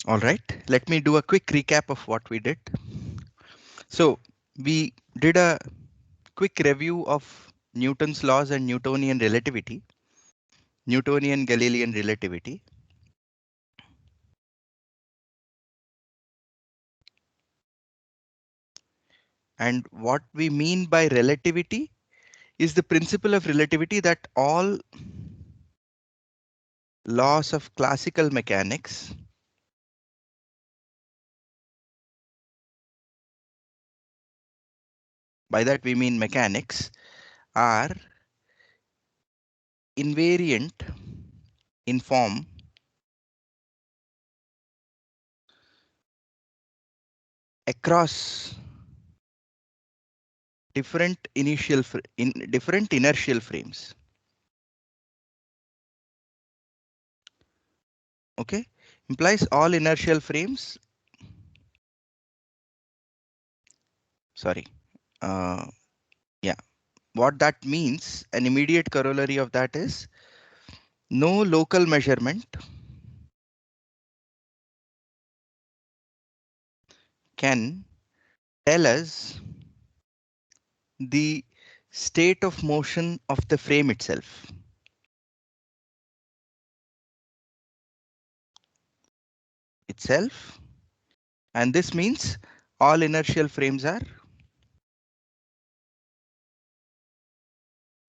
All right, let me do a quick recap of what we did. So we did a quick review of Newton's laws and Newtonian relativity, Newtonian Galilean relativity. And what we mean by relativity is the principle of relativity that all laws of classical mechanics, by that we mean mechanics, are invariant in form across different inertial frames. Okay, implies all inertial frames. Sorry. Uh, yeah, what that means, an immediate corollary of that is no local measurement can tell us the state of motion of the frame itself, and this means all inertial frames are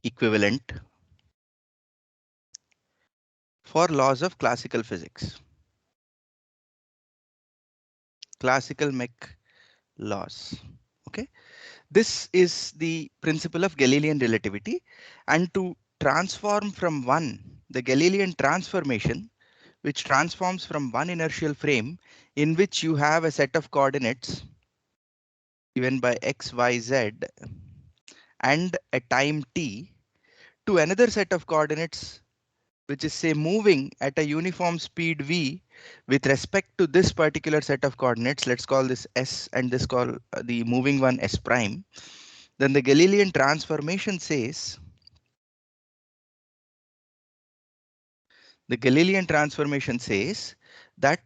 equivalent for laws of classical physics, classical mech laws. Okay, this is the principle of Galilean relativity, and to transform from one, the Galilean transformation, which transforms from one inertial frame in which you have a set of coordinates given by x, y, z and a time t, to another set of coordinates which is say moving at a uniform speed v with respect to this particular set of coordinates. Let's call this s and this call the moving one s prime. Then the Galilean transformation says, the Galilean transformation says that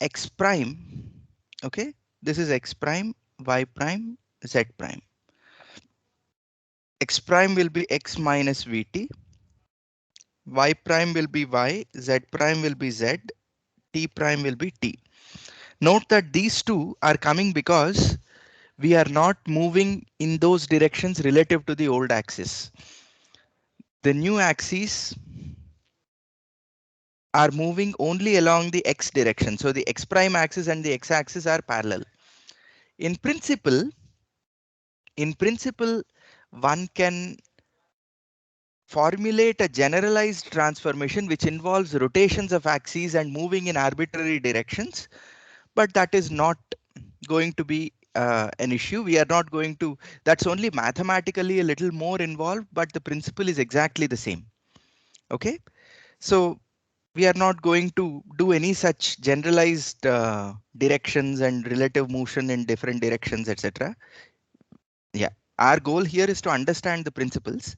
x prime, okay, this is x prime, y prime, z prime. X prime will be x minus vt, y prime will be y, z prime will be z, t prime will be t. Note that these two are coming because we are not moving in those directions relative to the old axis. The new axes are moving only along the x direction. So the x prime axis and the x axis are parallel. In principle, in principle, one can formulate a generalized transformation which involves rotations of axes and moving in arbitrary directions, but that is not going to be an issue. We are not going to, that's only mathematically a little more involved, but the principle is exactly the same. Okay, so we are not going to do any such generalized directions and relative motion in different directions, etc. Yeah, our goal here is to understand the principles.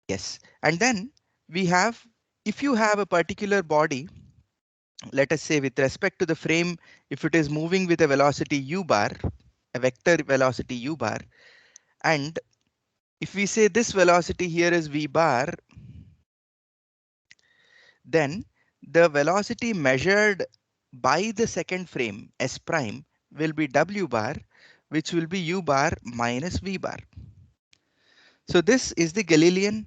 Yes, and then we have, if you have a particular body, let us say with respect to the frame, if it is moving with a velocity u bar, a vector velocity u bar, and if we say this velocity here is v bar, then the velocity measured by the second frame s prime will be w bar, which will be u bar minus v bar. So this is the Galilean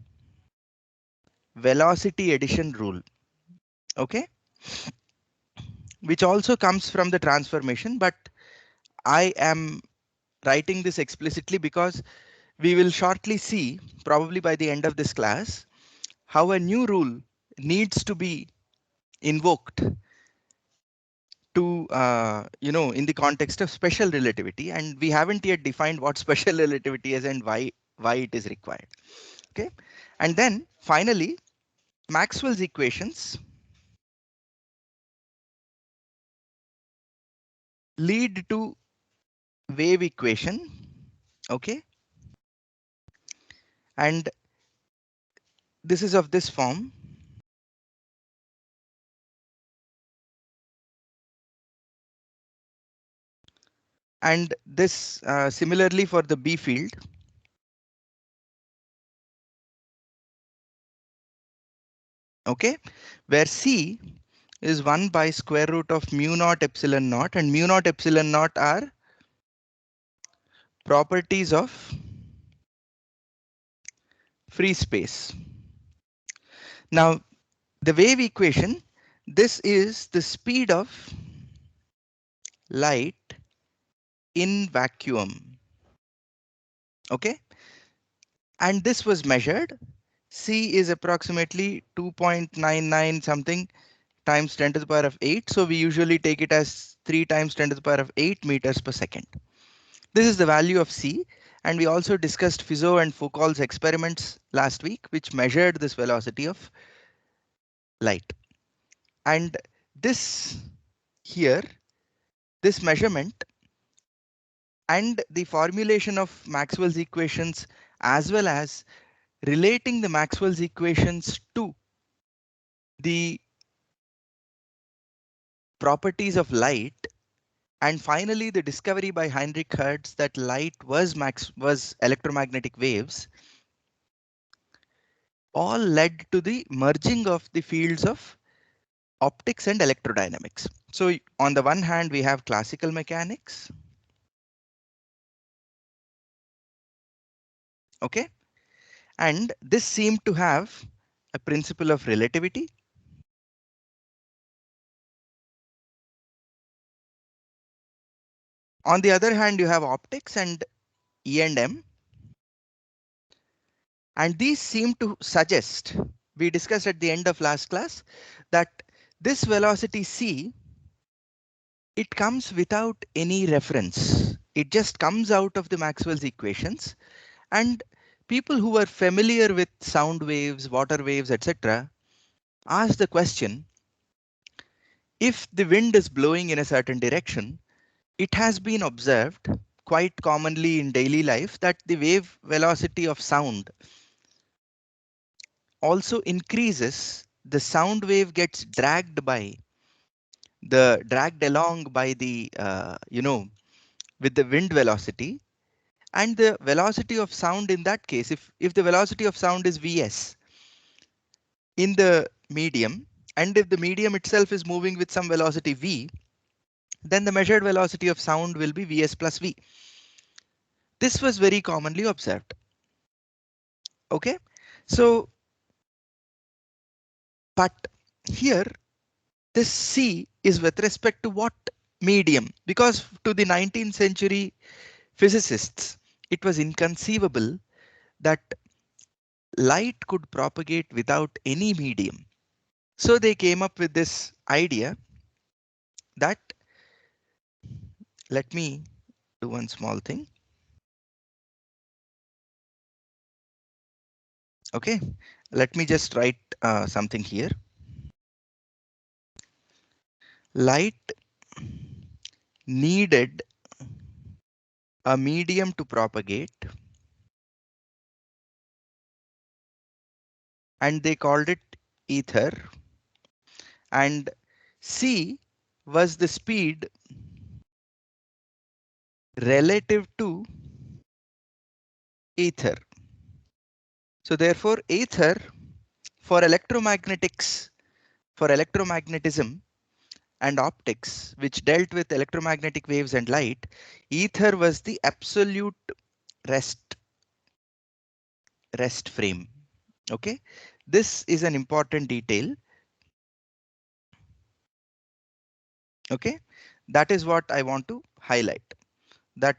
velocity addition rule, okay, which also comes from the transformation, but I am writing this explicitly because we will shortly see, probably by the end of this class, how a new rule needs to be invoked to, in the context of special relativity, and we haven't yet defined what special relativity is and why it is required. Okay, and then finally, Maxwell's equations lead to wave equation. Okay, and this is of this form. And this similarly for the B field. Okay, where C is 1 by square root of mu naught epsilon naught, and mu naught epsilon naught are properties of free space. Now, the wave equation, this is the speed of light in vacuum. Okay, and this was measured. C is approximately 2.99 something times 10 to the power of 8. So we usually take it as 3 times 10 to the power of 8 meters per second. This is the value of C. And we also discussed Fizeau and Foucault's experiments last week, which measured this velocity of light. And this here, this measurement and the formulation of Maxwell's equations, as well as relating the Maxwell's equations to the properties of light, and finally the discovery by Heinrich Hertz that light was electromagnetic waves, all led to the merging of the fields of optics and electrodynamics. So on the one hand, we have classical mechanics. Okay, and this seemed to have a principle of relativity. On the other hand, you have optics and E and M, and these seem to suggest, we discussed at the end of last class, that this velocity c, it comes without any reference. It just comes out of the Maxwell's equations, and people who are familiar with sound waves, water waves, etc., ask the question, if the wind is blowing in a certain direction, it has been observed quite commonly in daily life that the wave velocity of sound also increases. The sound wave gets dragged along by the with the wind velocity, and the velocity of sound in that case, if the velocity of sound is vs in the medium, and if the medium itself is moving with some velocity v, then the measured velocity of sound will be vs plus v. This was very commonly observed. Okay, so but here this c is with respect to what medium? Because to the 19th century physicists, it was inconceivable that light could propagate without any medium. So they came up with this idea that, let me do one small thing. Okay, let me just write something here. Light needed a medium to propagate, and they called it ether, and c was the speed relative to ether. So therefore ether for electromagnetics, for electromagnetism and optics, which dealt with electromagnetic waves and light, ether was the absolute rest frame. Okay, this is an important detail. Okay, that is what I want to highlight, that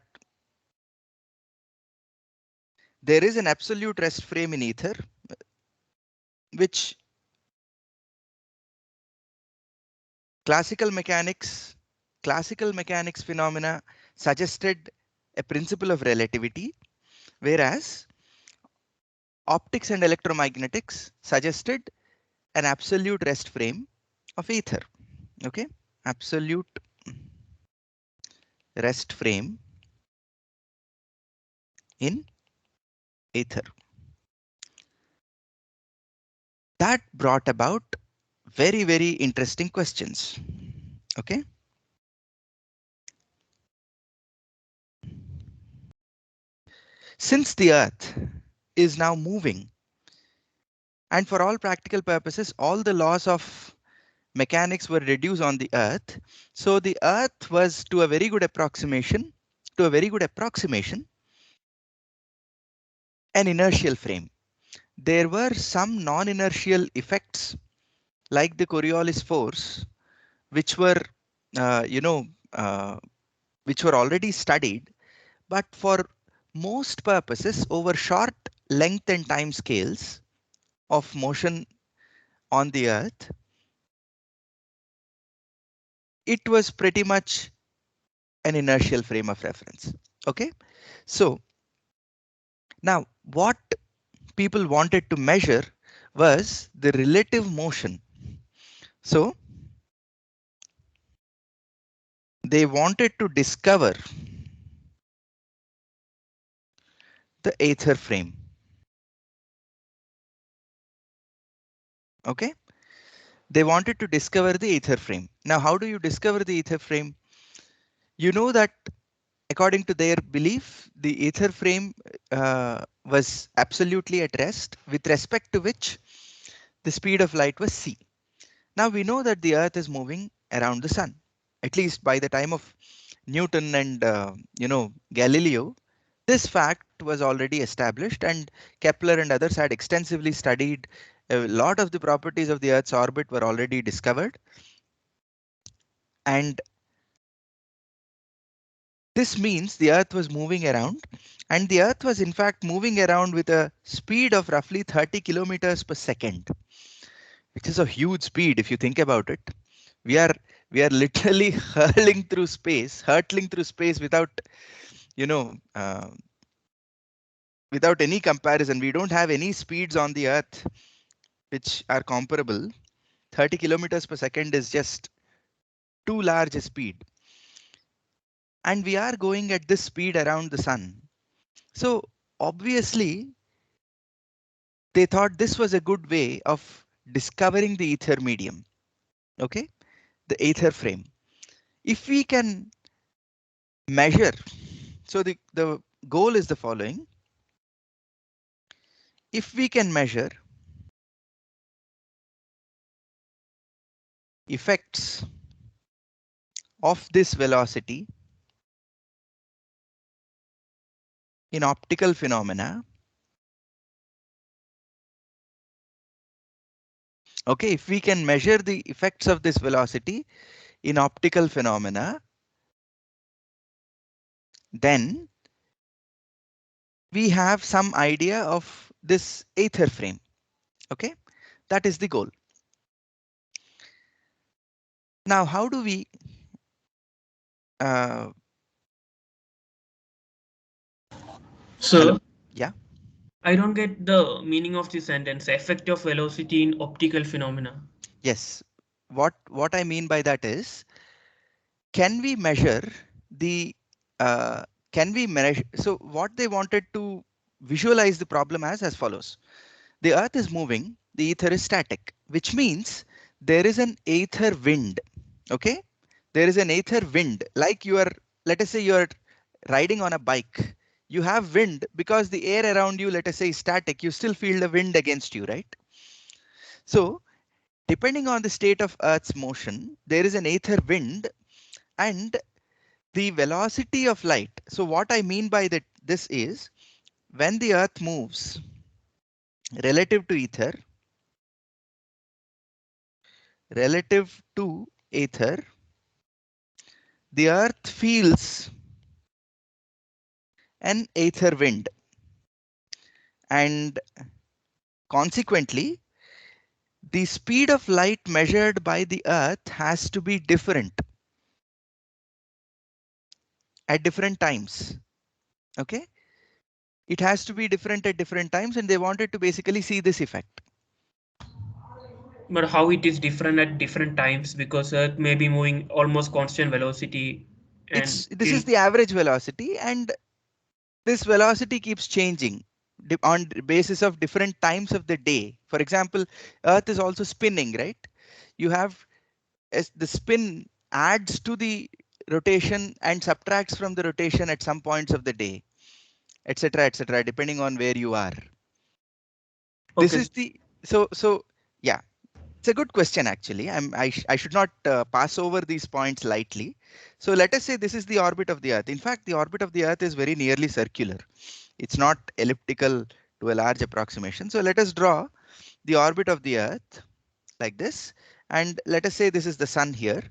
there is an absolute rest frame in ether, which classical mechanics phenomena suggested a principle of relativity, whereas optics and electromagnetics suggested an absolute rest frame of ether. Okay, absolute rest frame in ether. That brought about very, very interesting questions. Okay, Since the Earth is now moving, and for all practical purposes, all the laws of mechanics were reduced on the Earth. So the Earth was, to a very good approximation, an inertial frame. There were some non-inertial effects like the Coriolis force, which were, you know, which were already studied, but for most purposes over short length and time scales of motion on the Earth, it was pretty much an inertial frame of reference. Okay, so now what people wanted to measure was the relative motion. So they wanted to discover the Aether frame. Okay, they wanted to discover the Aether frame. Now, how do you discover the Aether frame? You know that according to their belief, the Aether frame was absolutely at rest, with respect to which the speed of light was c. Now we know that the Earth is moving around the sun. At least by the time of Newton and Galileo, this fact was already established, and Kepler and others had extensively studied. A lot of the properties of the Earth's orbit were already discovered, and this means the Earth was moving around, and the Earth was in fact moving around with a speed of roughly 30 kilometers per second, which is a huge speed if you think about it. We are we are literally hurtling through space without, you know, without any comparison. We don't have any speeds on the Earth which are comparable. 30 kilometers per second is just too large a speed. And we are going at this speed around the sun. So obviously, they thought this was a good way of discovering the ether medium. Okay, the ether frame. If we can measure, so the goal is the following. If we can measure effects of this velocity in optical phenomena, okay, if we can measure the effects of this velocity in optical phenomena, then we have some idea of this ether frame. Okay, that is the goal. Now, how do we uh, Sir, hello? Yeah. I don't get the meaning of the sentence, effect of velocity in optical phenomena. Yes. What I mean by that is, can we measure the uh, can we measure? So what they wanted to visualize the problem as follows. The Earth is moving, the ether is static, which means there is an ether wind. Okay, there is an ether wind, like you are, let us say you are riding on a bike. You have wind because the air around you, let us say, is static. You still feel the wind against you, right? So depending on the state of Earth's motion, there is an ether wind and the velocity of light. So what I mean by that, this is when the Earth moves relative to ether, relative to ether, the Earth feels an ether wind, and consequently, the speed of light measured by the Earth has to be different at different times. Okay, it has to be different at different times, and they wanted to basically see this effect. But how it is different at different times, because Earth may be moving almost constant velocity and This till. is the average velocity, and this velocity keeps changing on basis of different times of the day. For example, Earth is also spinning, right? You have, as the spin adds to the rotation and subtracts from the rotation at some points of the day. etc., depending on where you are. This Okay. is the yeah. It's a good question actually. I should not pass over these points lightly. So let us say this is the orbit of the Earth. In fact, the orbit of the Earth is very nearly circular. It's not elliptical to a large approximation. So let us draw the orbit of the Earth like this. And let us say this is the sun here,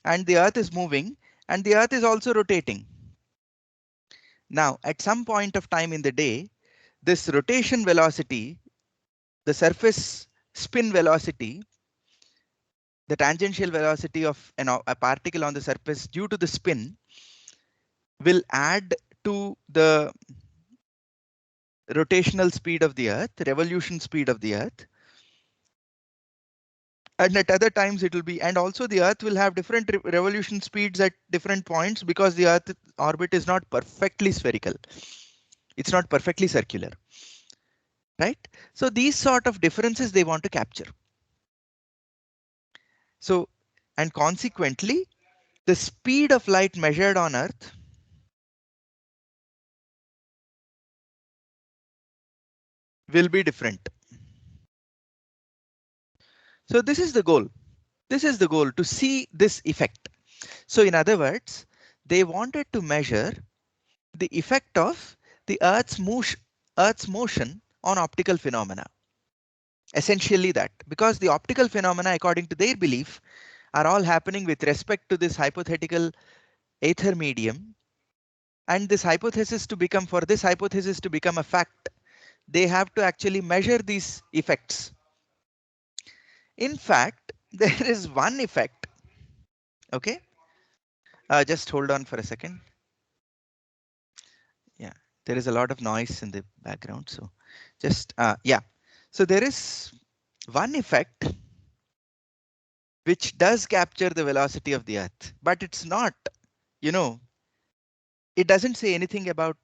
and the Earth is moving, and the Earth is also rotating. Now, at some point of time in the day, this rotation velocity, the surface spin velocity, the tangential velocity of a particle on the surface due to the spin will add to the rotational speed of the Earth, revolution speed of the Earth. And at other times it will be, and also the Earth will have different revolution speeds at different points because the Earth orbit is not perfectly spherical. It's not perfectly circular, right? So these sort of differences they want to capture. So, and consequently, the speed of light measured on Earth will be different. So this is the goal. This is the goal, to see this effect. So in other words, they wanted to measure the effect of the Earth's motion on optical phenomena. Essentially that, because the optical phenomena, according to their belief, are all happening with respect to this hypothetical ether medium. And this hypothesis to become, for this hypothesis to become a fact, they have to actually measure these effects. In fact, there is one effect. Okay, just hold on for a second. Yeah, there is a lot of noise in the background. So just, yeah. So there is one effect which does capture the velocity of the Earth, but it's not, you know, it doesn't say anything about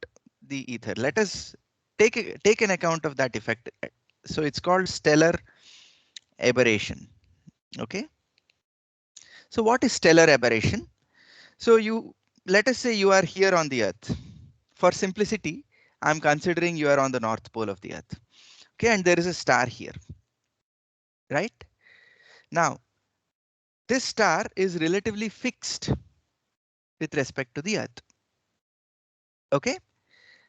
the ether. Let us take an account of that effect. So it's called stellar aberration. Okay. So what is stellar aberration? So let us say you are here on the Earth. For simplicity, I'm considering you are on the North Pole of the Earth. Okay, and there is a star here, right? Now, this star is relatively fixed with respect to the Earth. Okay,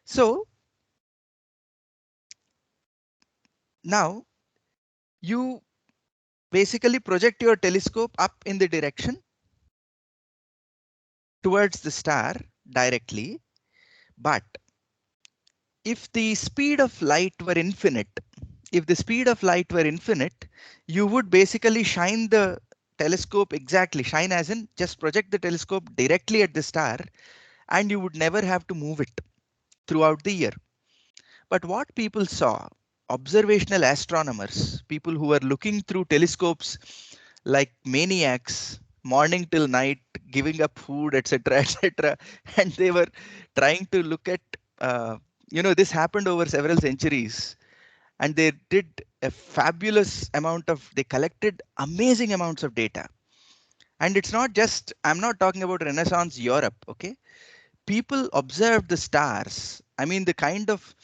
so now you basically project your telescope up in the direction towards the star directly. But if the speed of light were infinite, you would basically shine the telescope exactly, shine as in just project the telescope directly at the star, and you would never have to move it throughout the year. But what people saw, observational astronomers, people who were looking through telescopes like maniacs, morning till night, giving up food, etc., etc., and they were trying to look at, this happened over several centuries, and they did a fabulous amount of, they collected amazing amounts of data. And it's not just, I'm not talking about Renaissance Europe, okay? People observed the stars. I mean, the kind of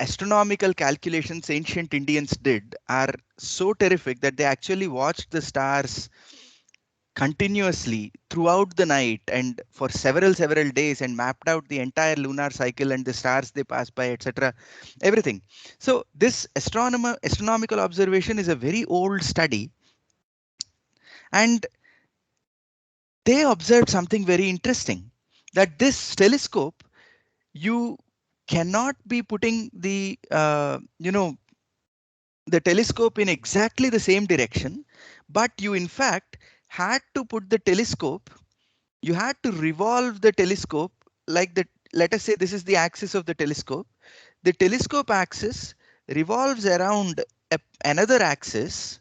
astronomical calculations ancient Indians did are so terrific that they actually watched the stars continuously throughout the night and for several days, and mapped out the entire lunar cycle and the stars they pass by, etc., everything. So this astronomical observation is a very old study, and they observed something very interesting, that this telescope, you cannot be putting the telescope in exactly the same direction, but you in fact had to put the telescope, you had to revolve the telescope like that. Let us say this is the axis of the telescope. The telescope axis revolves around another axis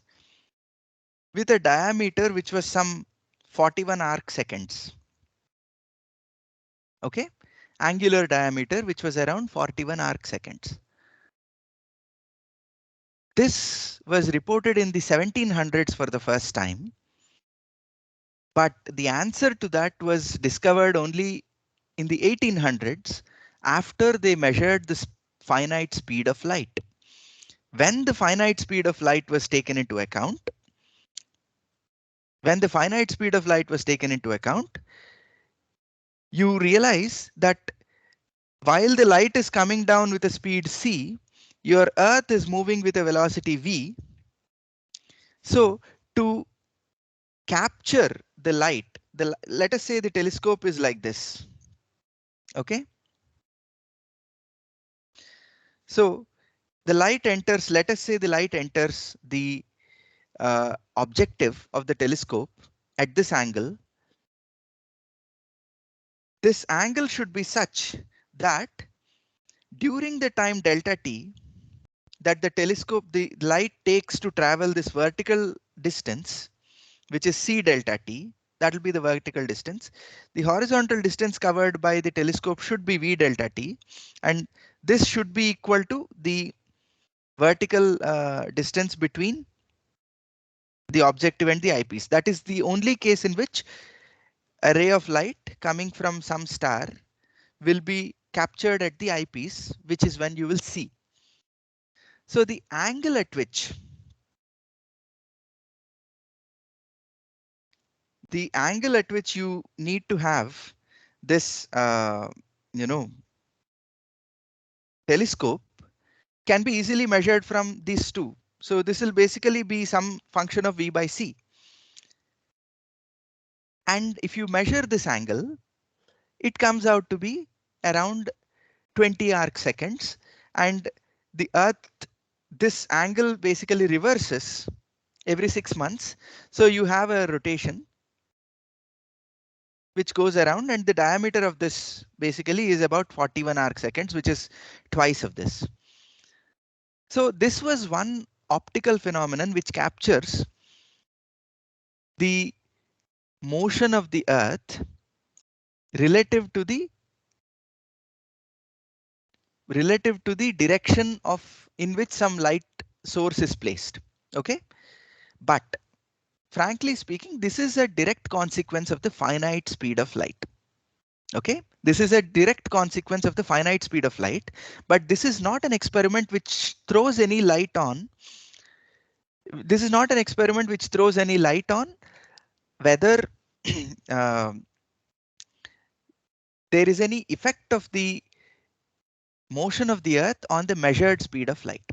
with a diameter which was some 41 arc seconds. Okay, angular diameter which was around 41 arc seconds. This was reported in the 1700s for the first time, but the answer to that was discovered only in the 1800s after they measured the finite speed of light. When the finite speed of light was taken into account, when the finite speed of light was taken into account, you realize that while the light is coming down with a speed c, your Earth is moving with a velocity v. So to capture the light, let us say the telescope is like this. Okay. So the light enters, let us say the light enters the objective of the telescope at this angle. This angle should be such that during the time delta t that the telescope, the light takes to travel this vertical distance, which is c delta t, that will be the vertical distance. The horizontal distance covered by the telescope should be v delta t, and this should be equal to the vertical distance between the objective and the eyepiece. That is the only case in which a ray of light coming from some star will be captured at the eyepiece, which is when you will see. So the angle at which you need to have this, telescope can be easily measured from these two. So this will basically be some function of v by c. And if you measure this angle, it comes out to be around 20 arc seconds, and the Earth, this angle basically reverses every 6 months. So you have a rotation which goes around, and the diameter of this basically is about 41 arc seconds, which is twice of this. So this was one optical phenomenon which captures the motion of the Earth relative to the direction of in which some light source is placed. Okay, but frankly speaking, this is a direct consequence of the finite speed of light. Okay, this is a direct consequence of the finite speed of light, but this is not an experiment which throws any light on. This is not an experiment which throws any light on whether uh, there is any effect of the motion of the Earth on the measured speed of light.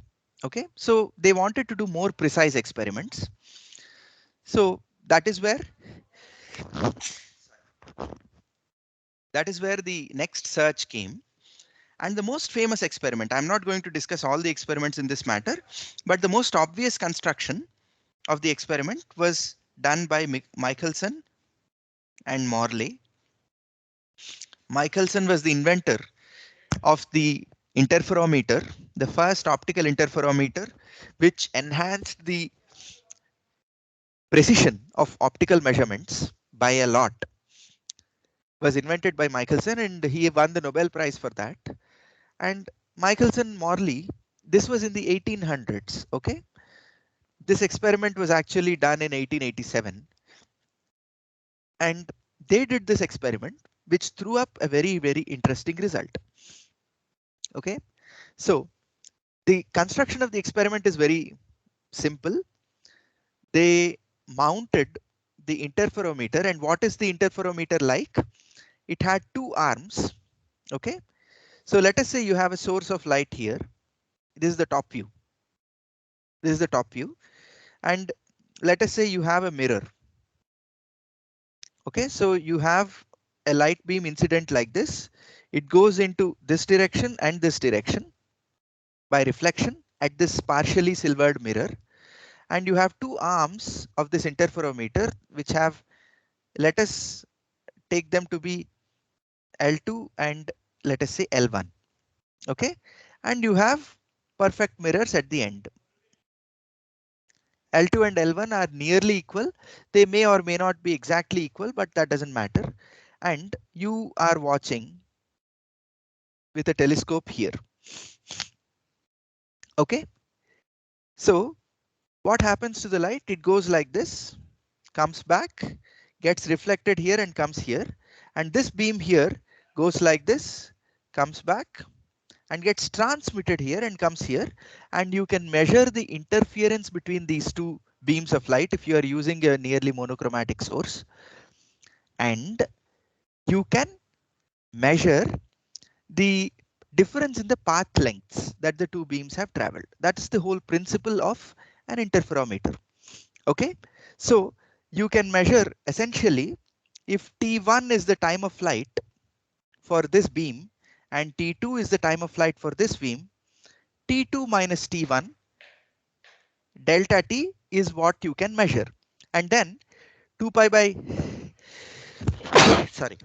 Okay, so they wanted to do more precise experiments. So that is where the next search came. And the most famous experiment, I'm not going to discuss all the experiments in this matter, but the most obvious construction of the experiment was done by Michelson and Morley. Michelson was the inventor of the interferometer, the first optical interferometer, which enhanced the precision of optical measurements by a lot. Was invented by Michelson, and he won the Nobel Prize for that. And Michelson Morley, this was in the 1800s. Okay, this experiment was actually done in 1887, and they did this experiment which threw up a very, very interesting result. Okay, so the construction of the experiment is very simple. They mounted the interferometer, and what is the interferometer like? It had two arms. Okay, so let us say you have a source of light here. This is the top view. This is the top view, and let us say you have a mirror. Okay, so you have a light beam incident like this. It goes into this direction and this direction by reflection at this partially silvered mirror. And you have two arms of this interferometer, which have, let us take them to be L2 and let us say L1. Okay, and you have perfect mirrors at the end. L2 and L1 are nearly equal. They may or may not be exactly equal, but that doesn't matter. And you are watching with a telescope here. Okay, so what happens to the light? It goes like this, comes back, gets reflected here and comes here. And this beam here goes like this, comes back and gets transmitted here and comes here, and you can measure the interference between these two beams of light if you are using a nearly monochromatic source, and you can measure the difference in the path lengths that the two beams have traveled. That's the whole principle of an interferometer. Okay, so you can measure essentially if T1 is the time of flight for this beam and T2 is the time of flight for this beam, T2 minus T1 delta T is what you can measure. And then 2 pi by, sorry,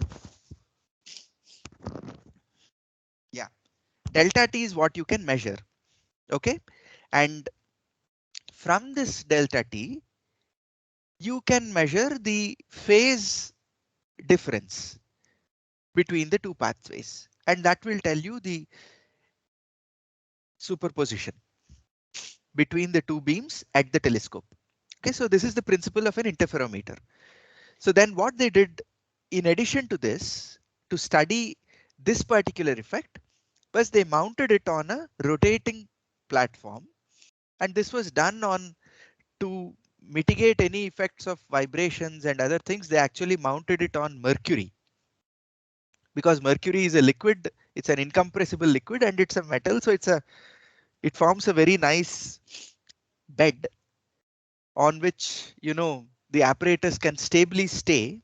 yeah, delta T is what you can measure. Okay, and from this delta T, you can measure the phase difference between the two pathways, and that will tell you the superposition between the two beams at the telescope. Okay, so this is the principle of an interferometer. So then what they did in addition to this, to study this particular effect, was they mounted it on a rotating platform, and this was done on to mitigate any effects of vibrations and other things. They actually mounted it on mercury, because mercury is a liquid, it's an incompressible liquid and it's a metal, so it forms a very nice bed on which the apparatus can stably stay.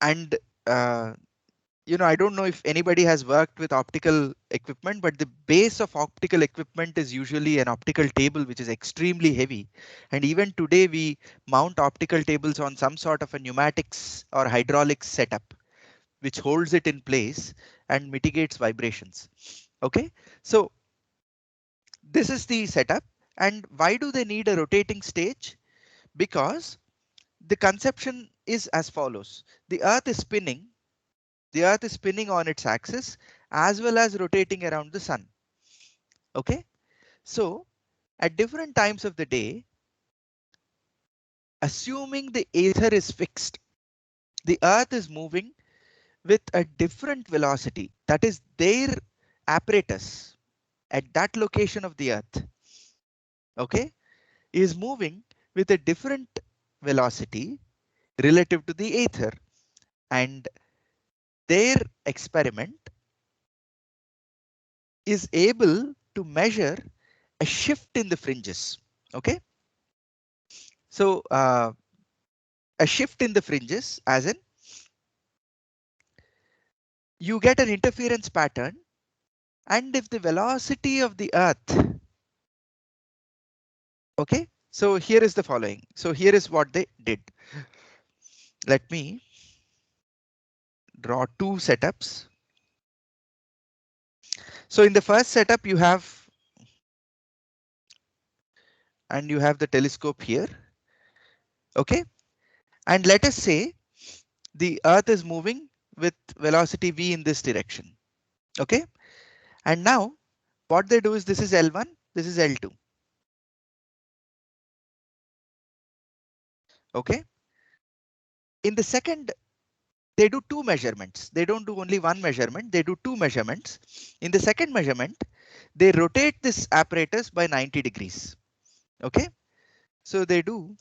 And I don't know if anybody has worked with optical equipment, but the base of optical equipment is usually an optical table which is extremely heavy, and even today we mount optical tables on some sort of a pneumatics or hydraulics setup which holds it in place and mitigates vibrations. Okay, so this is the setup. And why do they need a rotating stage? Because the conception is as follows. The earth is spinning. The earth is spinning on its axis as well as rotating around the sun. Okay, so at different times of the day, assuming the aether is fixed, the earth is moving with a different velocity. That is, their apparatus at that location of the earth, okay, is moving with a different velocity relative to the aether, and their experiment is able to measure a shift in the fringes. Okay, so a shift in the fringes, as in you get an interference pattern, and if the velocity of the earth, okay, so here is the following. So here is what they did. Let me draw two setups. So in the first setup you have the telescope here. Okay, and let us say the earth is moving with velocity v in this direction. Okay, and now what they do is, this is L1, this is L2. Okay, in the second, they do two measurements. They don't do only one measurement, they do two measurements. In the second measurement, they rotate this apparatus by 90 degrees. Okay, so they do,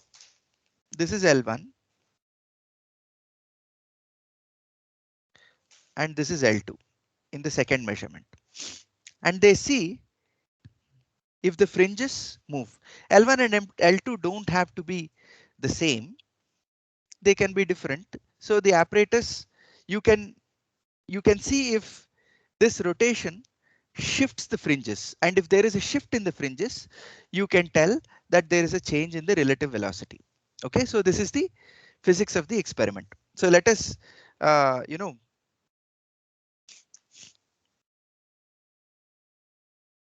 this is L1 and this is L2 in the second measurement, and they see if the fringes move. L1 and L2 don't have to be the same, they can be different. So the apparatus, you can see if this rotation shifts the fringes, and if there is a shift in the fringes, you can tell that there is a change in the relative velocity. Okay, so this is the physics of the experiment. So let us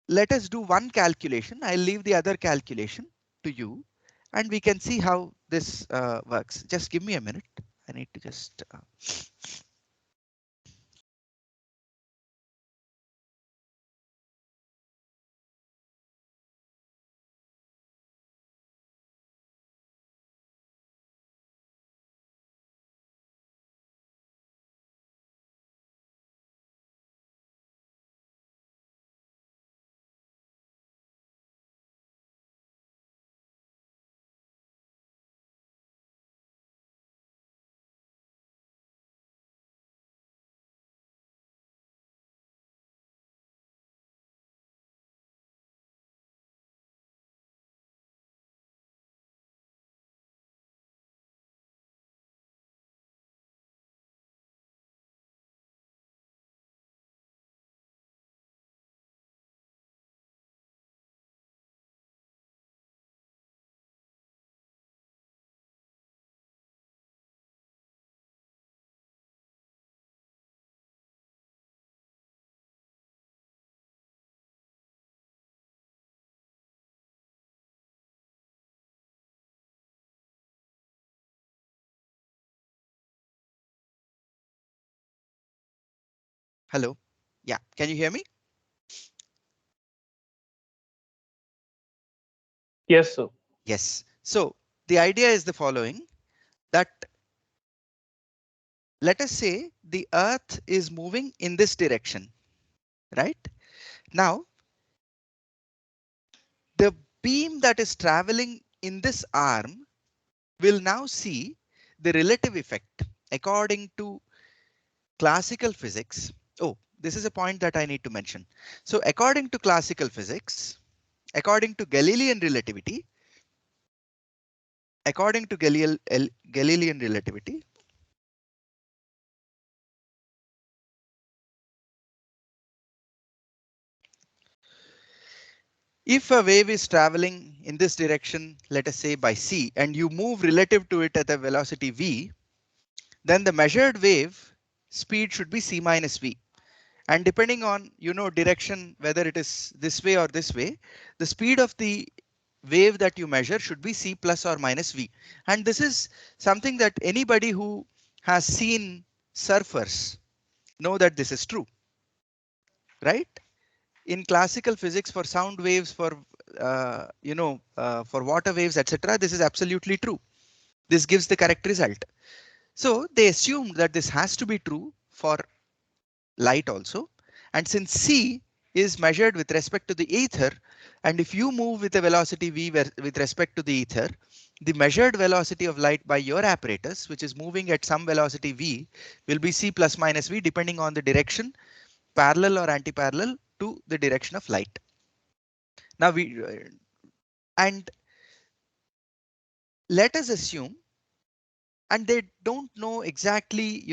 let us do one calculation. I'll leave the other calculation to you, and we can see how this works. Just give me a minute. I need to just Hello. Yeah, can you hear me? Yes, sir. Yes. So the idea is the following, that let us say the Earth is moving in this direction, right? Now, the beam that is traveling in this arm will now see the relative effect according to classical physics. Oh, this is a point that I need to mention. So according to classical physics, according to Galilean relativity, according to Galilean relativity, if a wave is traveling in this direction, let us say by c, and you move relative to it at a velocity v, then the measured wave speed should be c minus v. And depending on, direction, whether it is this way or this way, the speed of the wave that you measure should be c plus or minus v. And this is something that anybody who has seen surfers know that this is true, right? In classical physics, for sound waves, for for water waves, etc., this is absolutely true. This gives the correct result. So they assumed that this has to be true for light also. And since c is measured with respect to the ether, and if you move with a velocity v with respect to the ether, the measured velocity of light by your apparatus, which is moving at some velocity v, will be c plus minus v, depending on the direction, parallel or anti-parallel to the direction of light. Now and let us assume, and they don't know exactly,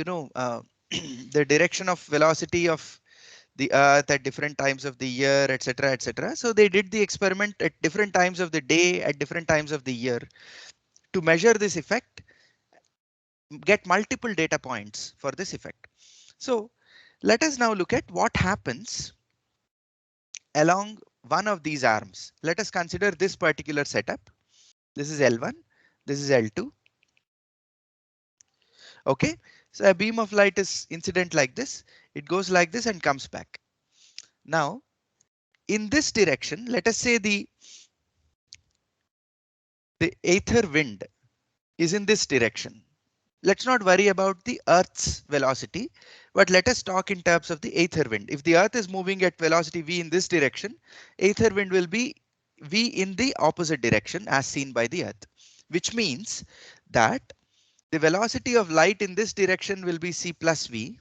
the direction of velocity of the earth at different times of the year, etc., etc. So they did the experiment at different times of the day, at different times of the year, to measure this effect, get multiple data points for this effect. So let us now look at what happens along one of these arms. Let us consider this particular setup. This is L1, this is L2. Okay, so a beam of light is incident like this. It goes like this and comes back. Now, in this direction, let us say the aether wind is in this direction. Let's not worry about the Earth's velocity, but let us talk in terms of the aether wind. If the Earth is moving at velocity v in this direction, aether wind will be v in the opposite direction as seen by the Earth, which means that the velocity of light in this direction will be c plus v,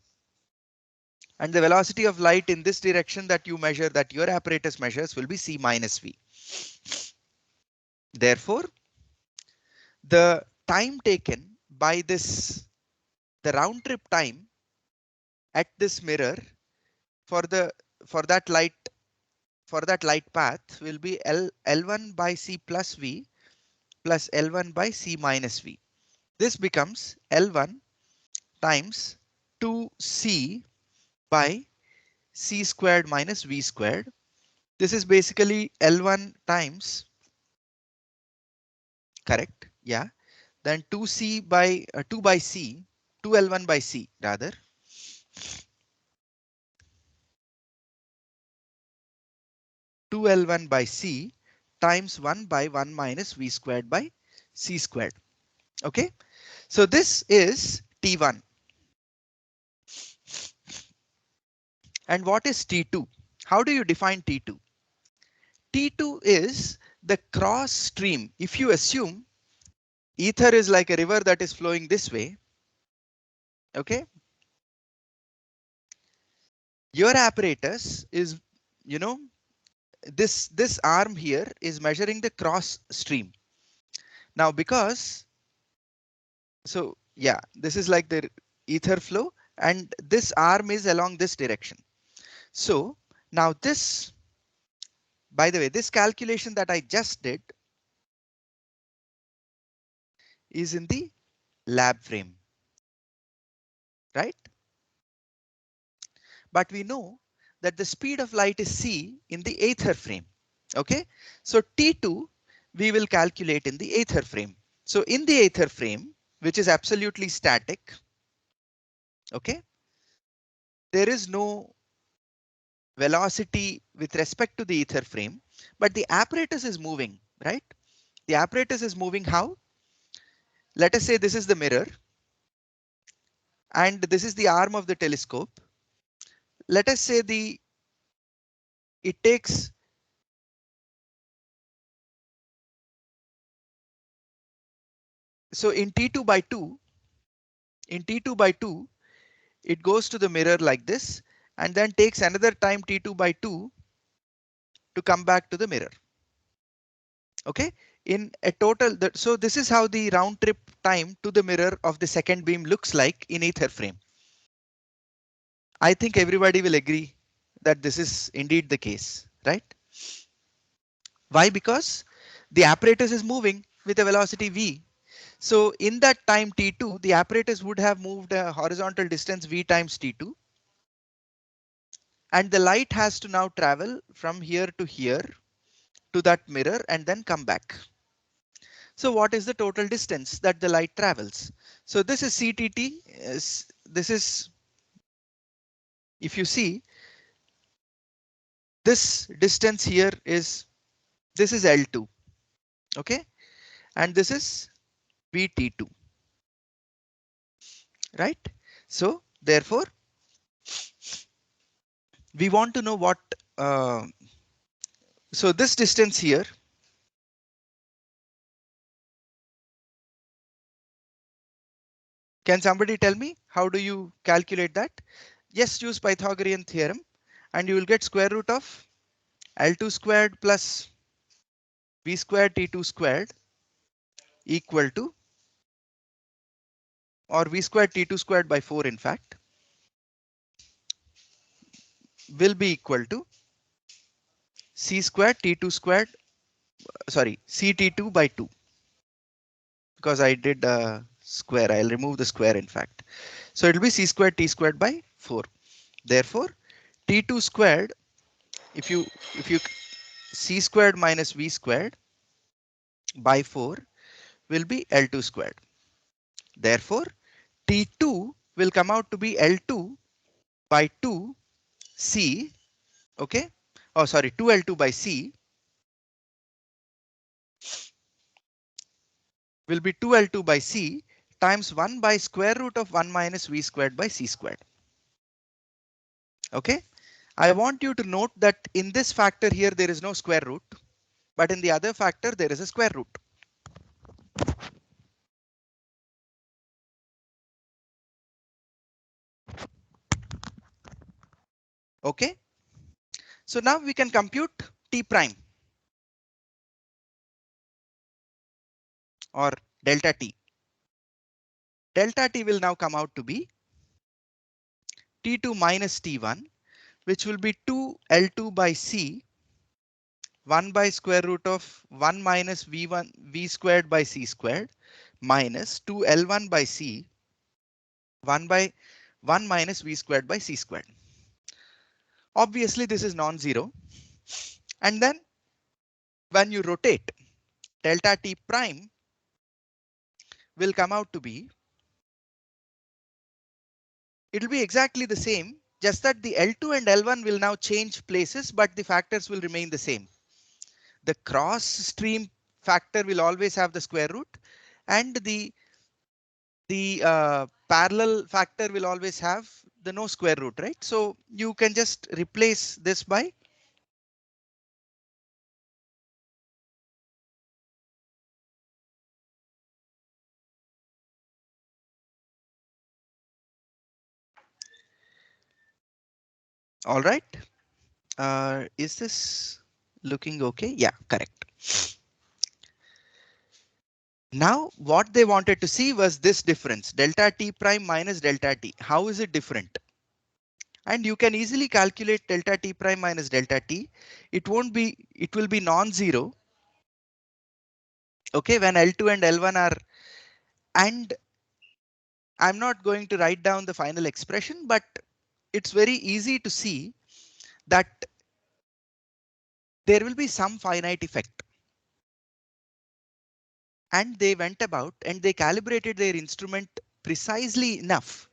and the velocity of light in this direction that you measure, that your apparatus measures, will be c minus v. Therefore, the time taken by this, the round trip time at this mirror for the for that light for that light path will be L1 by c plus v plus L1 by c minus v. This becomes L1 times 2c by c squared minus v squared. This is basically L1 times, correct? Yeah. Then 2c by 2 by c, 2L1 by c rather, 2L1 by c times 1 by 1 minus v squared by c squared. Okay, so this is T1. And what is T2? How do you define T2? T2 is the cross stream. If you assume ether is like a river that is flowing this way, okay, your apparatus is, you know, this arm here is measuring the cross stream. Now, because, so yeah, this is like the ether flow, and this arm is along this direction. So now this, by the way, this calculation that I just did is in the lab frame, right? But we know that the speed of light is c in the aether frame. Okay, so T2 we will calculate in the aether frame. So in the aether frame, which is absolutely static, okay, there is no velocity with respect to the ether frame, but the apparatus is moving, right? The apparatus is moving how? Let us say this is the mirror and this is the arm of the telescope. Let us say it takes, so in T2 by 2, in T2 by 2, it goes to the mirror like this and then takes another time T2 by 2 to come back to the mirror. Okay, in a total that, so this is how the round trip time to the mirror of the second beam looks like in ether frame. I think everybody will agree that this is indeed the case, right? Why? Because the apparatus is moving with a velocity v. So in that time t2, the apparatus would have moved a horizontal distance v times t2, and the light has to now travel from here to that mirror and then come back. So what is the total distance that the light travels? So this is CTT. This is, if you see, this distance here is, this is L2. Okay, and this is VT2, right? So therefore, we want to know what, uh, so this distance here, can somebody tell me how do you calculate that? Just use Pythagorean theorem and you will get square root of L2 squared plus V squared T2 squared equal to, or V squared T2 squared by 4 in fact, will be equal to C squared T2 squared, sorry, CT2 by 2, because I did a square. I'll remove the square in fact. So it will be C squared T squared by 4. Therefore, T2 squared, if you C squared minus V squared by 4 will be L2 squared. Therefore, T2 will come out to be L2 by 2 C. Okay. Oh, sorry, 2L2 by C will be 2L2 by C times 1 by square root of 1 minus V squared by C squared. Okay. I want you to note that in this factor here, there is no square root, but in the other factor, there is a square root. Okay. So now we can compute T prime or delta T. Delta T will now come out to be T2 minus T1, which will be 2L2 by C, 1 by square root of 1 minus V1 V squared by C squared minus 2L1 by C, 1 by 1 minus V squared by C squared. Obviously, this is non-zero. And then when you rotate, delta T prime will come out to be, it will be exactly the same, just that the L2 and L1 will now change places, but the factors will remain the same. The cross stream factor will always have the square root, and the parallel factor will always have the no square root, right? So you can just replace this by all right. Is this looking okay? Yeah, correct. Now what they wanted to see was this difference, delta T prime minus delta T. How is it different? And you can easily calculate delta T prime minus delta T. It won't be, it will be non-zero. Okay, when L2 and L1 are, and I'm not going to write down the final expression, but it's very easy to see that there will be some finite effect. And they went about and they calibrated their instrument precisely enough.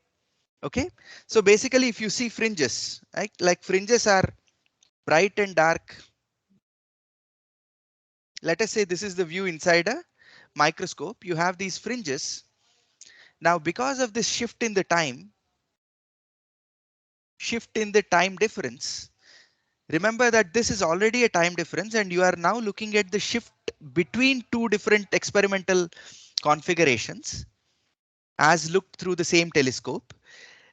Okay, so basically if you see fringes, right, like fringes are bright and dark. Let us say this is the view inside a microscope. You have these fringes. Now because of this shift in the time difference, remember that this is already a time difference and you are now looking at the shift between two different experimental configurations as looked through the same telescope.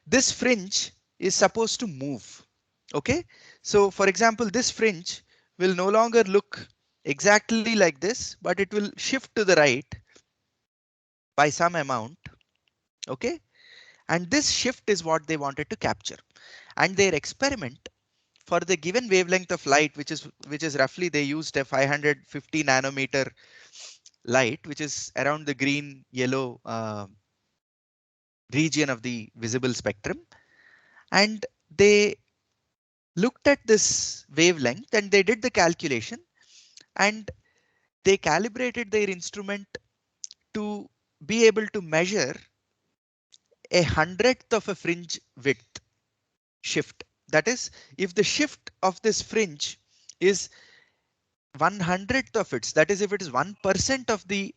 This fringe is supposed to move. Okay, so for example, this fringe will no longer look exactly like this, but it will shift to the right by some amount. Okay, and this shift is what they wanted to capture. And their experiment for the given wavelength of light, which is roughly they used a 550 nanometer light, which is around the green yellow region of the visible spectrum. And they looked at this wavelength and they did the calculation and they calibrated their instrument to be able to measure a hundredth of a fringe width shift. That is, if the shift of this fringe is 1/100th of its, that is, if it is 1% of the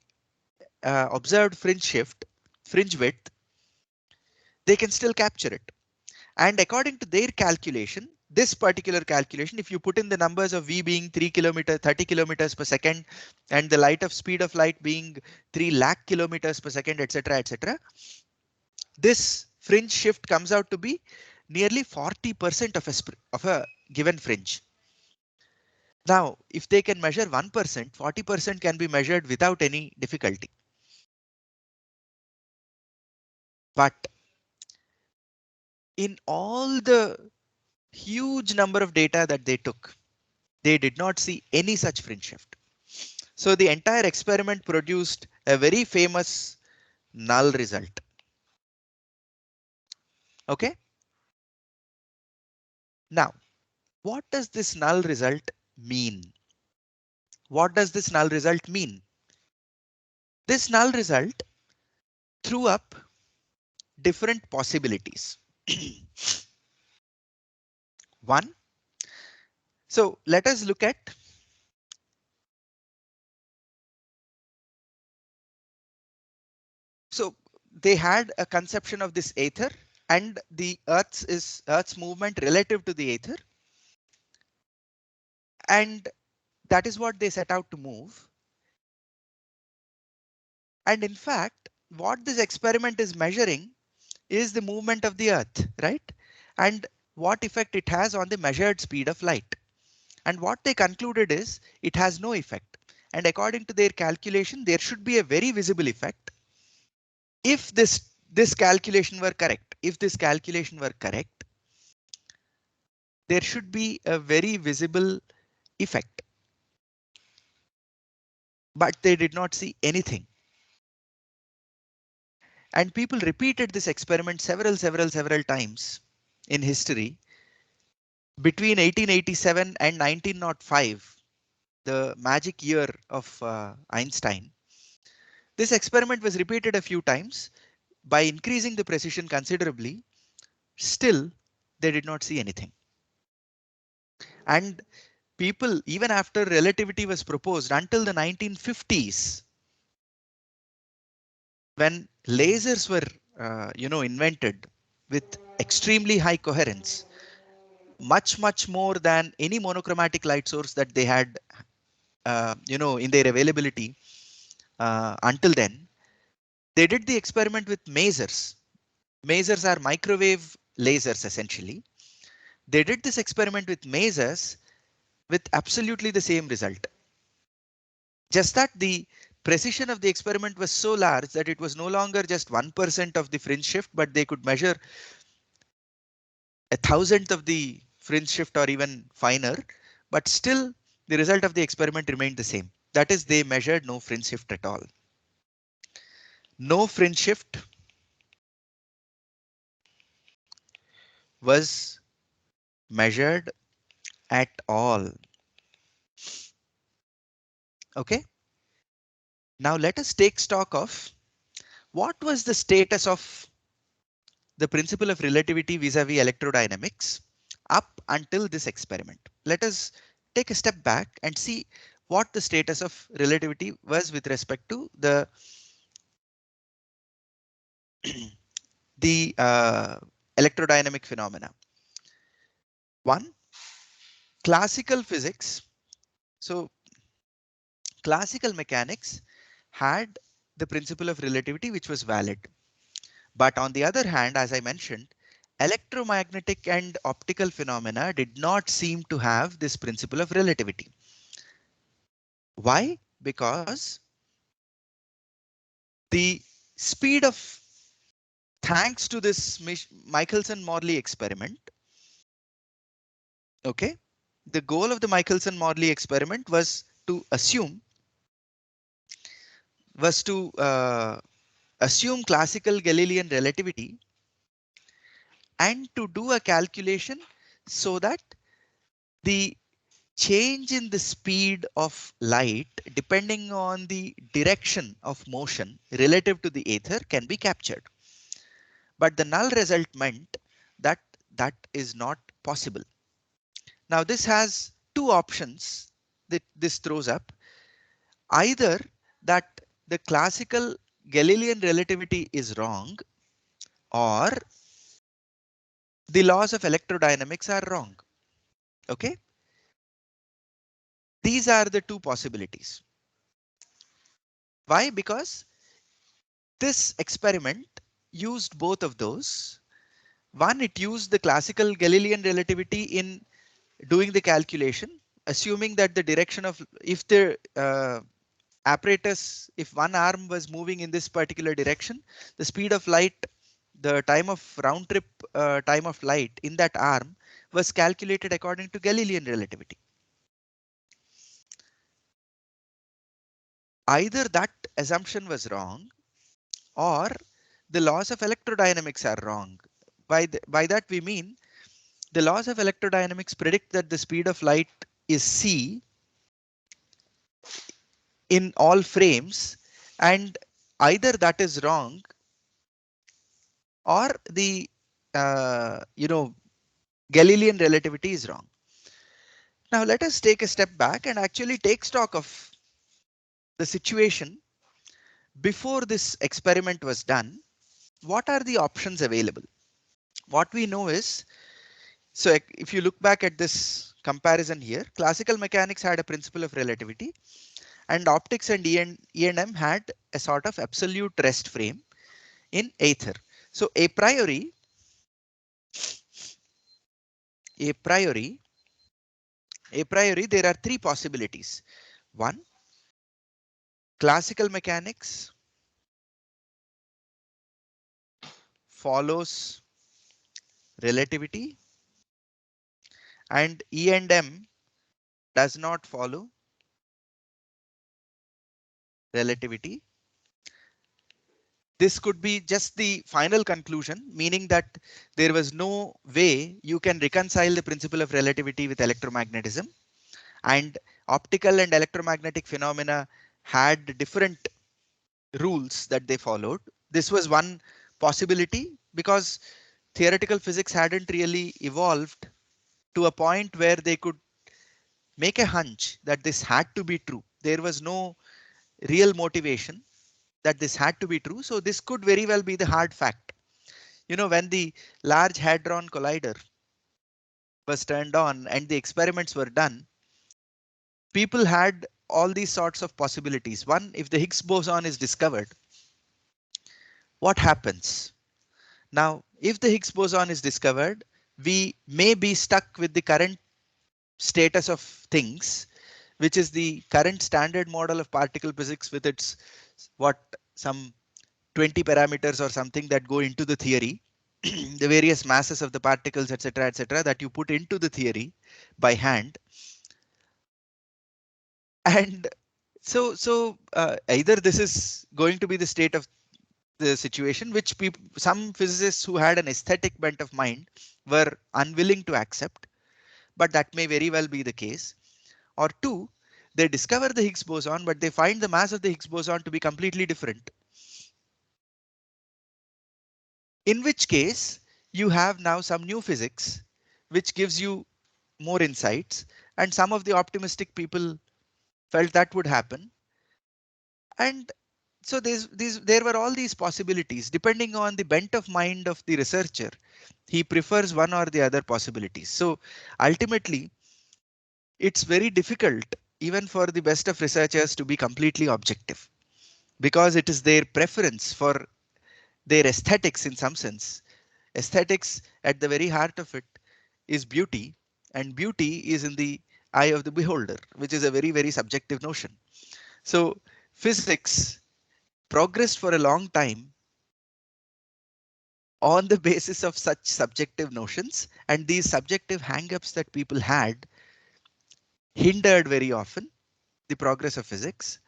observed fringe width, they can still capture it. And according to their calculation, this particular calculation, if you put in the numbers of v being 3 kilometers, 30 kilometers per second, and the speed of light being 3 lakh kilometers per second, etc., etc., this fringe shift comes out to be nearly 40% of a given fringe. Now, if they can measure 1%, 40% can be measured without any difficulty. But in all the huge number of data that they took, they did not see any such fringe shift. So the entire experiment produced a very famous null result. Okay. Now, what does this null result mean? What does this null result mean? This null result threw up different possibilities. One, so let us look at. So they had a conception of this aether and the Earth's movement relative to the aether. And that is what they set out to move. And in fact, what this experiment is measuring is the movement of the Earth, right? And what effect it has on the measured speed of light. And what they concluded is it has no effect. And according to their calculation, there should be a very visible effect. If this calculation were correct, there should be a very visible effect. But they did not see anything. And people repeated this experiment several times in history. Between 1887 and 1905, the magic year of Einstein, this experiment was repeated a few times by increasing the precision considerably. Still, they did not see anything. And people, even after relativity was proposed until the 1950s, when lasers were, invented with extremely high coherence, much more than any monochromatic light source that they had, in their availability until then, they did the experiment with masers. Masers are microwave lasers essentially. They did this experiment with masers with absolutely the same result. Just that the precision of the experiment was so large that it was no longer just 1% of the fringe shift, but they could measure 1,000th of the fringe shift or even finer, but still the result of the experiment remained the same. That is, they measured no fringe shift at all. No fringe shift was measured at all. Okay. Now let us take stock of what was the status of the principle of relativity vis-a-vis electrodynamics up until this experiment. Let us take a step back and see what the status of relativity was with respect to the electrodynamic phenomena. One, classical physics. So classical mechanics had the principle of relativity, which was valid. But on the other hand, as I mentioned, electromagnetic and optical phenomena did not seem to have this principle of relativity. Why? Because the speed of, thanks to this Michelson-Morley experiment, okay, the goal of the Michelson-Morley experiment was to assume classical Galilean relativity and to do a calculation so that the change in the speed of light depending on the direction of motion relative to the ether can be captured. But the null result meant that that is not possible. Now this has two options that this throws up. Either that the classical Galilean relativity is wrong, or the laws of electrodynamics are wrong. Okay. These are the two possibilities. Why? Because this experiment used both of those. One, it used the classical Galilean relativity in doing the calculation, assuming that the direction of, if the apparatus, if one arm was moving in this particular direction, the speed of light, the time of round trip time of light in that arm was calculated according to Galilean relativity. Either that assumption was wrong, or the laws of electrodynamics are wrong. By that we mean the laws of electrodynamics predict that the speed of light is c in all frames, and either that is wrong or the Galilean relativity is wrong. Now let us take a step back and actually take stock of the situation before this experiment was done. What are the options available? What we know is, so if you look back at this comparison here, classical mechanics had a principle of relativity and optics and E&M had a sort of absolute rest frame in ether. So a priori, there are three possibilities. One, classical mechanics follows relativity and E&M does not follow relativity. This could be just the final conclusion, meaning that there was no way you can reconcile the principle of relativity with electromagnetism, and optical and electromagnetic phenomena had different rules that they followed. This was one possibility because theoretical physics hadn't really evolved to a point where they could make a hunch that this had to be true. There was no real motivation that this had to be true. So this could very well be the hard fact. You know, when the Large Hadron Collider was turned on and the experiments were done, people had all these sorts of possibilities. One, if the Higgs boson is discovered, what happens? Now, if the Higgs boson is discovered, we may be stuck with the current status of things, which is the current standard model of particle physics with its some 20 parameters or something that go into the theory, the various masses of the particles, etc., that you put into the theory by hand. And so either this is going to be the state of the situation, which some physicists who had an aesthetic bent of mind were unwilling to accept, but that may very well be the case. Or two, they discover the Higgs boson, but they find the mass of the Higgs boson to be completely different. in which case you have now some new physics which gives you more insights, and some of the optimistic people felt that would happen. And so there were all these possibilities depending on the bent of mind of the researcher. He prefers one or the other possibilities. So ultimately, it's very difficult even for the best of researchers to be completely objective, because it is their preference for their aesthetics in some sense. Aesthetics at the very heart of it is beauty, and beauty is in the eye of the beholder, which is a very, very subjective notion. So physics progressed for a long time on the basis of such subjective notions, and these subjective hang-ups that people had hindered very often the progress of physics.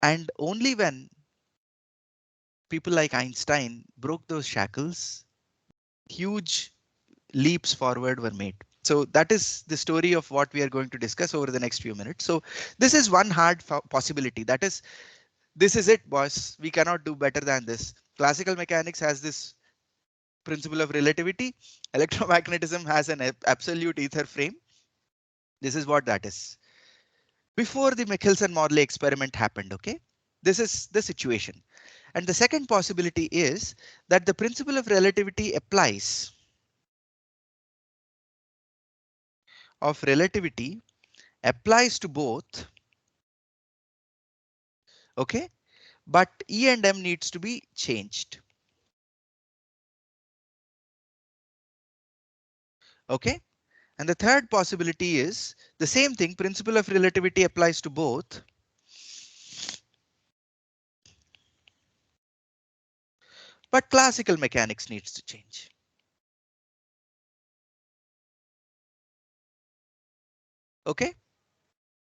And only when people like Einstein broke those shackles, huge leaps forward were made. So that is the story of what we are going to discuss over the next few minutes. So this is one hard possibility. That is, this is it, boss. We cannot do better than this. Classical mechanics has this principle of relativity. Electromagnetism has an absolute ether frame. This is what that is. Before the Michelson-Morley experiment happened, okay? This is the situation. And the second possibility is that the principle of relativity applies to both, okay? But E and M needs to be changed, okay? And the third possibility is the same thing, principle of relativity applies to both, but classical mechanics needs to change. Okay,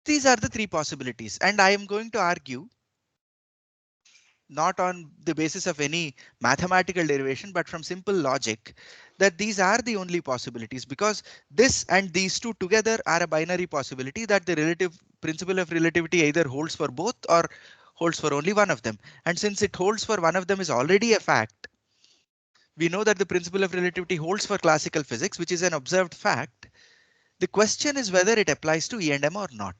these are the three possibilities, and I am going to argue not on the basis of any mathematical derivation, but from simple logic, that these are the only possibilities, because this and these two together are a binary possibility, that the relative principle of relativity either holds for both or holds for only one of them. And since it holds for one of them is already a fact, we know that the principle of relativity holds for classical physics, which is an observed fact. The question is whether it applies to E and M or not.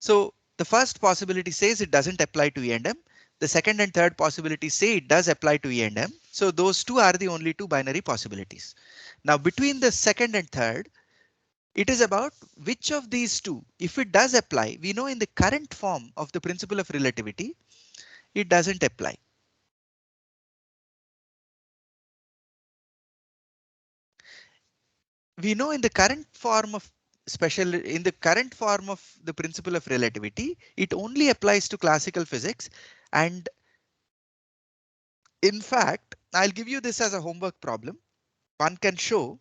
So the first possibility says it doesn't apply to E and M. The second and third possibilities say it does apply to E and M. So those two are the only two binary possibilities. Now between the second and third, it is about which of these two, if it does apply, we know in the current form of the principle of relativity, it doesn't apply. We know in the current form of the principle of relativity, it only applies to classical physics. And in fact, I'll give you this as a homework problem. One can show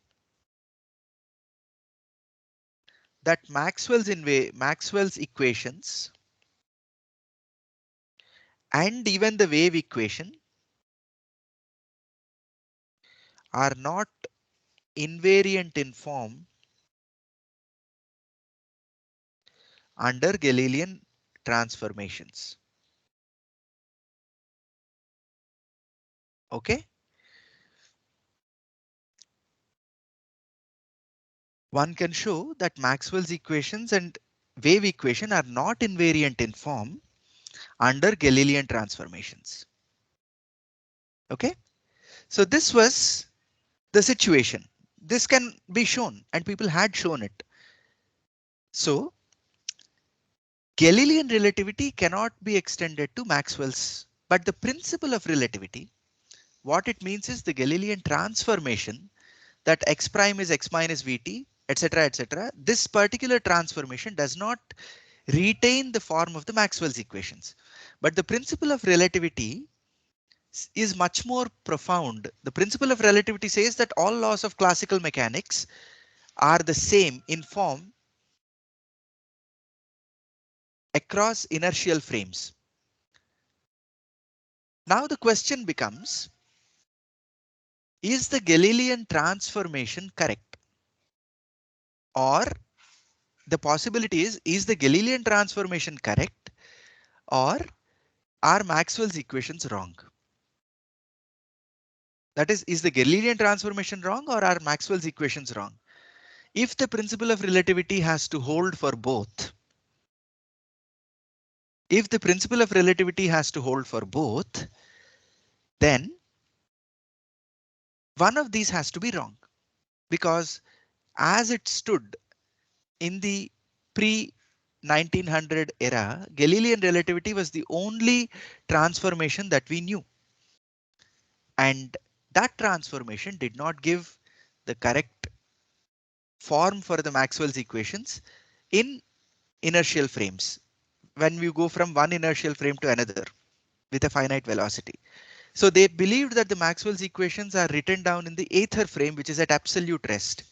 that Maxwell's equations and even the wave equation are not invariant in form under Galilean transformations. Okay. One can show that Maxwell's equations and wave equation are not invariant in form under Galilean transformations. Okay. So this was the situation. This can be shown, and people had shown it. So Galilean relativity cannot be extended to Maxwell's, but the principle of relativity, what it means is the Galilean transformation, that x prime is x minus vt, etc., etc. This particular transformation does not retain the form of the Maxwell's equations, but the principle of relativity is much more profound. The principle of relativity says that all laws of classical mechanics are the same in form across inertial frames. Now the question becomes, is the Galilean transformation correct? Or the possibility is the Galilean transformation correct, or are Maxwell's equations wrong? That is the Galilean transformation wrong or are Maxwell's equations wrong? If the principle of relativity has to hold for both, if the principle of relativity has to hold for both, then one of these has to be wrong, because as it stood in the pre 1900 era, Galilean relativity was the only transformation that we knew. And that transformation did not give the correct form for the Maxwell's equations in inertial frames when we go from one inertial frame to another with a finite velocity. So they believed that the Maxwell's equations are written down in the Aether frame, which is at absolute rest.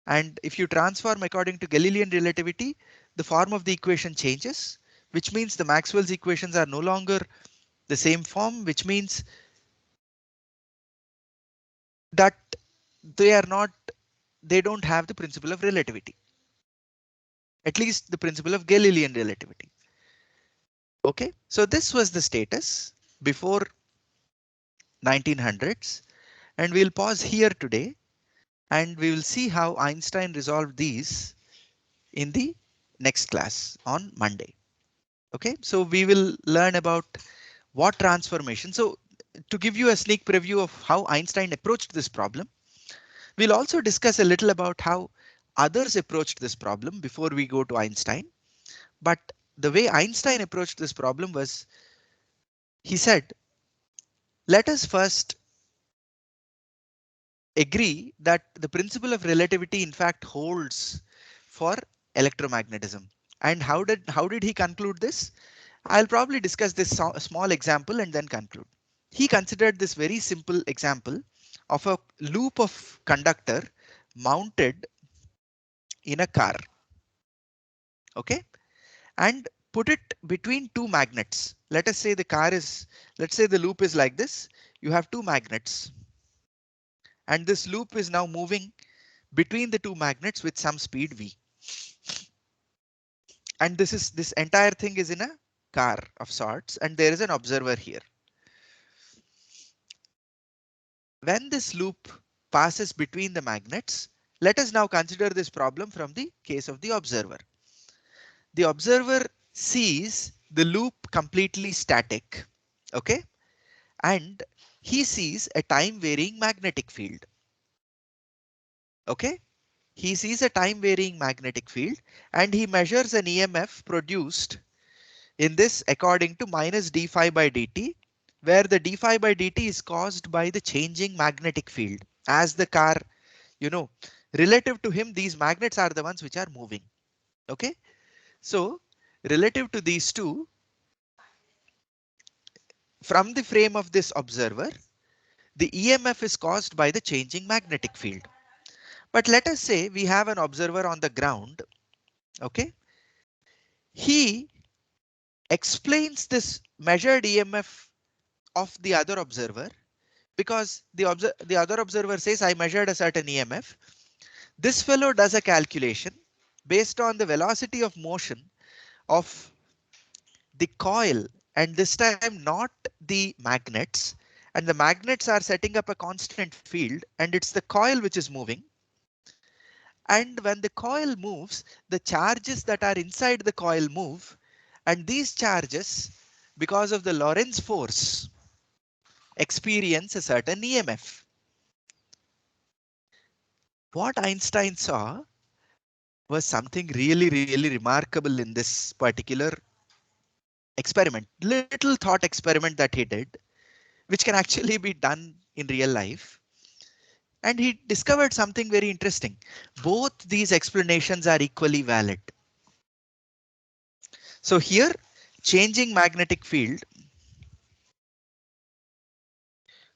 And if you transform according to Galilean relativity, the form of the equation changes, which means the Maxwell's equations are no longer the same form, which means that they are not, they don't have the principle of relativity, at least the principle of Galilean relativity. Okay, so this was the status before 1900s, and we'll pause here today and we will see how Einstein resolved these in the next class on Monday. Okay, so we will learn about what transformation. So to give you a sneak preview of how Einstein approached this problem, we'll also discuss a little about how others approached this problem before we go to Einstein. But the way Einstein approached this problem was, he said, let us first agree that the principle of relativity in fact holds for electromagnetism. And how did he conclude this? I'll probably discuss this small example and then conclude. He considered this very simple example of a loop of conductor mounted in a car. Okay, and put it between two magnets. Let us say the car is, let's say the loop is like this. You have two magnets and this loop is now moving between the two magnets with some speed v. And this entire thing is in a car of sorts, and there is an observer here. When this loop passes between the magnets, let us now consider this problem from the case of the observer. The observer sees the loop completely static. Okay, and he sees a time varying magnetic field. Okay, he sees a time varying magnetic field and he measures an EMF produced in this according to minus d phi by dt, where the d phi by dt is caused by the changing magnetic field. As the car, you know, relative to him, these magnets are the ones which are moving. Okay, so relative to these two, from the frame of this observer, the EMF is caused by the changing magnetic field. But let us say we have an observer on the ground. Okay, he explains this measured EMF of the other observer because the other observer says I measured a certain EMF. This fellow does a calculation based on the velocity of motion of the coil, and this time not the magnets, and the magnets are setting up a constant field and it's the coil which is moving. And when the coil moves, the charges that are inside the coil move, and these charges, because of the Lorentz force, experience a certain EMF. What Einstein saw was something really remarkable in this particular experiment, little thought experiment that he did, which can actually be done in real life. And he discovered something very interesting. Both these explanations are equally valid. So here, changing magnetic field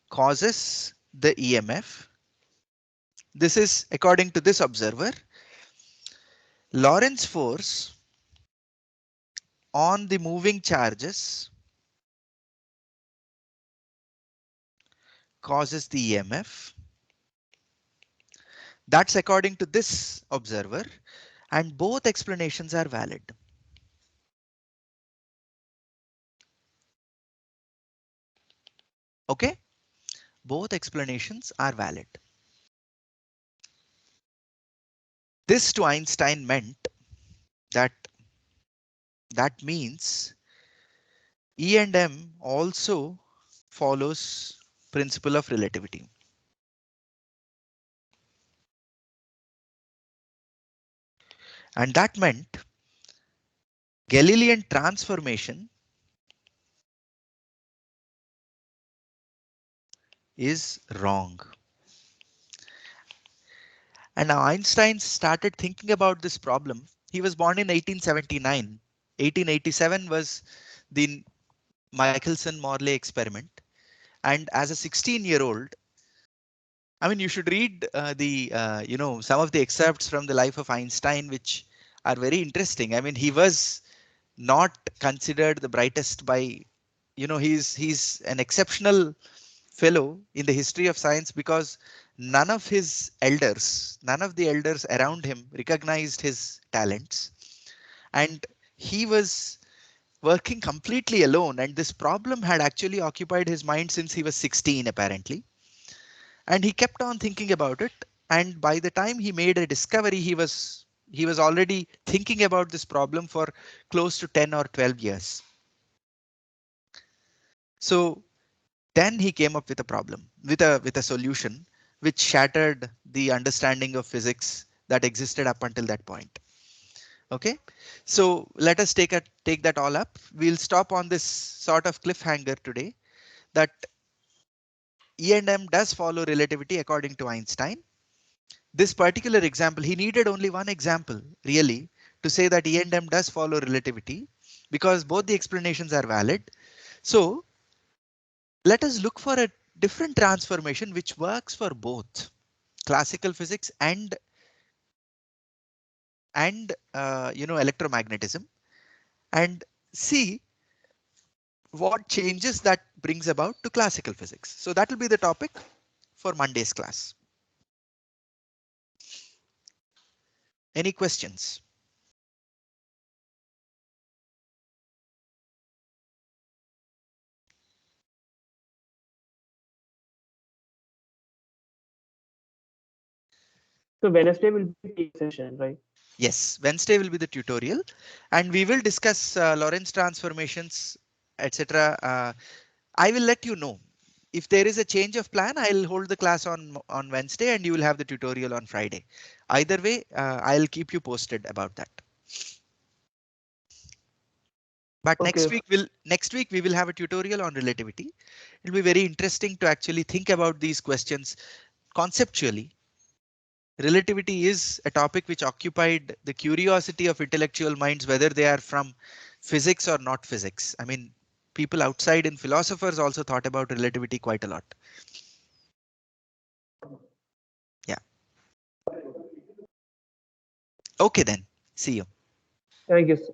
causes the EMF. This is according to this observer. Lorentz force on the moving charges causes the EMF. That's according to this observer, and both explanations are valid. Okay, Both explanations are valid. This to Einstein meant that means E and M also follows principle of relativity. And that meant Galilean transformation is wrong. And now Einstein started thinking about this problem. He was born in 1879. 1887 was the Michelson-Morley experiment. And as a 16-year-old, I mean, you should read some of the excerpts from the life of Einstein, which are very interesting. I mean, he was not considered the brightest by, he's an exceptional fellow in the history of science because none of the elders around him recognized his talents. And he was working completely alone. And this problem had actually occupied his mind since he was 16, apparently. And he kept on thinking about it. And by the time he made a discovery, he was already thinking about this problem for close to 10 or 12 years. So then he came up with a problem, with a solution which shattered the understanding of physics that existed up until that point. Okay, so let us take that all up. We'll stop on this sort of cliffhanger today, that E and M does follow relativity according to Einstein. This particular example, he needed only one example really to say that E and M does follow relativity because both the explanations are valid. So let us look for a different transformation which works for both classical physics and electromagnetism, and see what changes that brings about to classical physics. So that will be the topic for Monday's class. Any questions? So Wednesday will be the session, right? Yes, Wednesday will be the tutorial, and we will discuss Lorentz transformations, etc. I will let you know if there is a change of plan. I'll hold the class on Wednesday, and you will have the tutorial on Friday. Either way, I'll keep you posted about that. But Okay. next week we will have a tutorial on relativity. It'll be very interesting to actually think about these questions conceptually. Relativity is a topic which occupied the curiosity of intellectual minds, whether they are from physics or not physics. I mean, people outside and philosophers also thought about relativity quite a lot. Yeah. Okay then. See you. Thank you, sir.